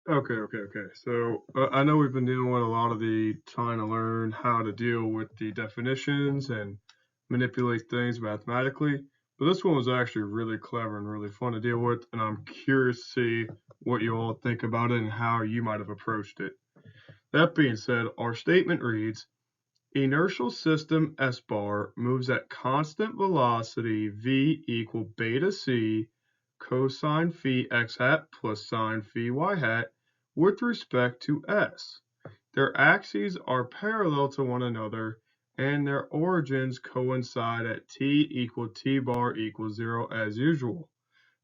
Okay. So I know we've been dealing with a lot of the trying to learn how to deal with the definitions and manipulate things mathematically, but this one was actually really clever and really fun to deal with, and I'm curious to see what you all think about it and how you might have approached it. That being said, our statement reads, inertial system S bar moves at constant velocity v equal beta c cosine phi x hat plus sine phi y hat with respect to S. Their axes are parallel to one another and their origins coincide at t equal t bar equals 0 as usual.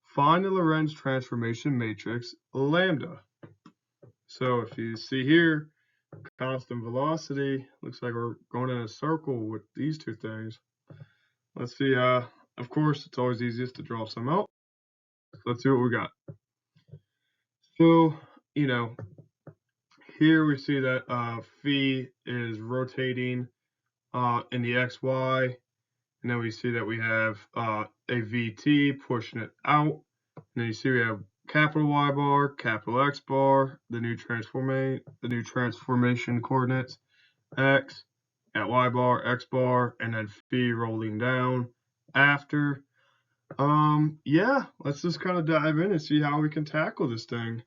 Find the Lorentz transformation matrix lambda. So if you see here, constant velocity, looks like we're going in a circle with these two things. Let's see, of course, it's always easiest to draw some out. Let's see what we got. So, here we see that phi is rotating in the xy, and then we see that we have a vt pushing it out, and then you see we have capital Y bar, capital X bar, the new transformation coordinates, x at Y bar, X bar, and then phi rolling down after. Yeah, let's just kind of dive in and see how we can tackle this thing.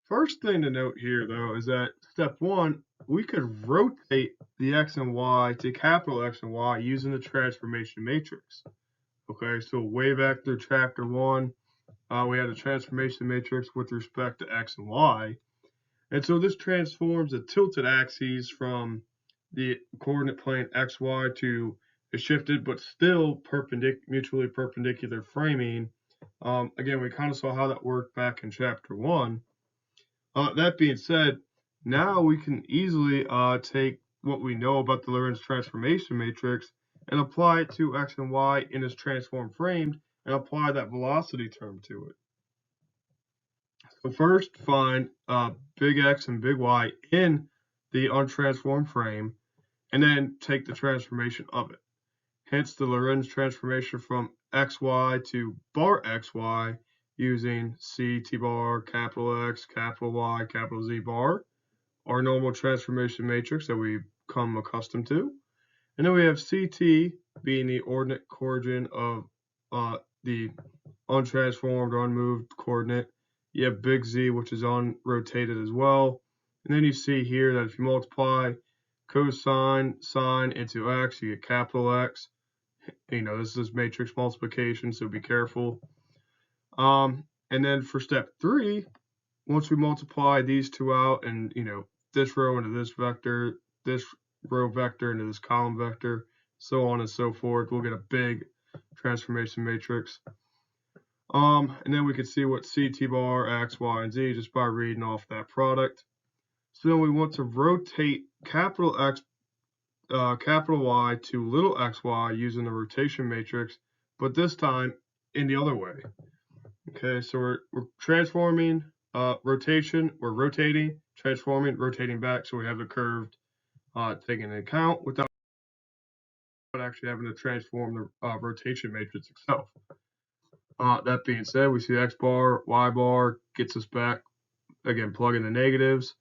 First thing to note here, though, is that step one, we could rotate the x and y to capital X and y using the transformation matrix. Okay, so way back through chapter one, we had a transformation matrix with respect to x and y. And so this transforms the tilted axes from the coordinate plane xy to a shifted but still mutually perpendicular framing. Again, we kind of saw how that worked back in chapter one. That being said, now we can easily take what we know about the Lorentz transformation matrix and apply it to x and y in its transform framed and apply that velocity term to it. So first find big X and big Y in the untransformed frame and then take the transformation of it. Hence the Lorentz transformation from xy to bar xy using c t bar, capital X, capital Y, capital Z bar, our normal transformation matrix that we've come accustomed to. And then we have ct being the ordinate coordinate of the untransformed or unmoved coordinate. You have big Z, which is unrotated as well. And then you see here that if you multiply cosine, sine into x, you get capital X. This is matrix multiplication, so be careful. And then for step three, once we multiply these two out and, this row into this vector, this row vector into this column vector, so on and so forth, we'll get a big transformation matrix. And then we can see what ct bar, x, y, and z just by reading off that product. So then we want to rotate capital X, capital Y to little xy using the rotation matrix, but this time in the other way. Okay, so we're transforming, rotation, we're rotating, transforming, rotating back, so we have the curved taken into account without actually having to transform the rotation matrix itself. That being said, we see X bar, Y bar gets us back, again, plug in the negatives.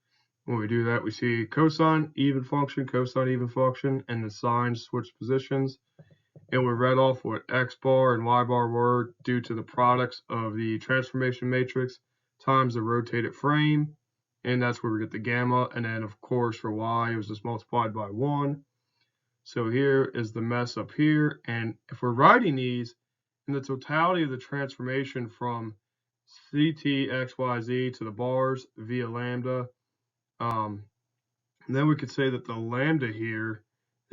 When we do that, we see cosine, even function, and the signs switch positions. And we read off what X bar and Y bar were due to the products of the transformation matrix times the rotated frame. And that's where we get the gamma. And then, of course, for Y, it was just multiplied by 1. So here is the mess up here. And if we're writing these, in the totality of the transformation from ct xyz to the bars via lambda, then we could say that the lambda here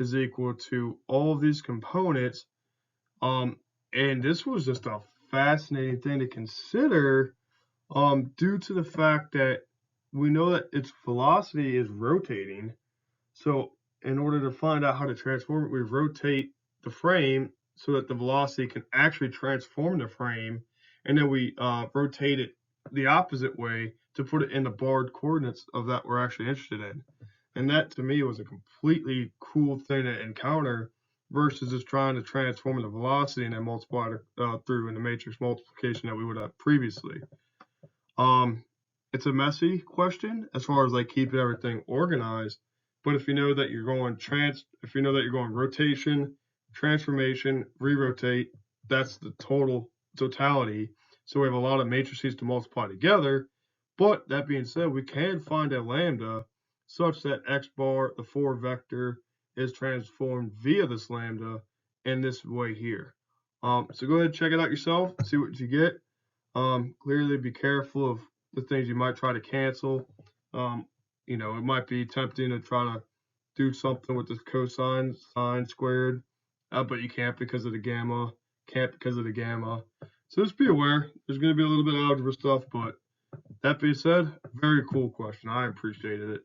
is equal to all of these components. And this was just a fascinating thing to consider due to the fact that we know that its velocity is rotating. So in order to find out how to transform it, we rotate the frame so that the velocity can actually transform the frame, and then we rotate it the opposite way to put it in the barred coordinates of that we're actually interested in. And that to me was a completely cool thing to encounter versus just trying to transform the velocity and then multiply it through in the matrix multiplication that we would have previously. It's a messy question as far as like keeping everything organized. But if you know that you're going rotation, transformation, re-rotate, that's the totality. So we have a lot of matrices to multiply together. But that being said, we can find a lambda such that x bar, the 4 vector, is transformed via this lambda in this way here. So go ahead and check it out yourself, see what you get. Clearly be careful of the things you might try to cancel. It might be tempting to try to do something with this cosine, sine squared, but you can't because of the gamma, So just be aware, there's going to be a little bit of algebra stuff, but that being said, very cool question. I appreciated it.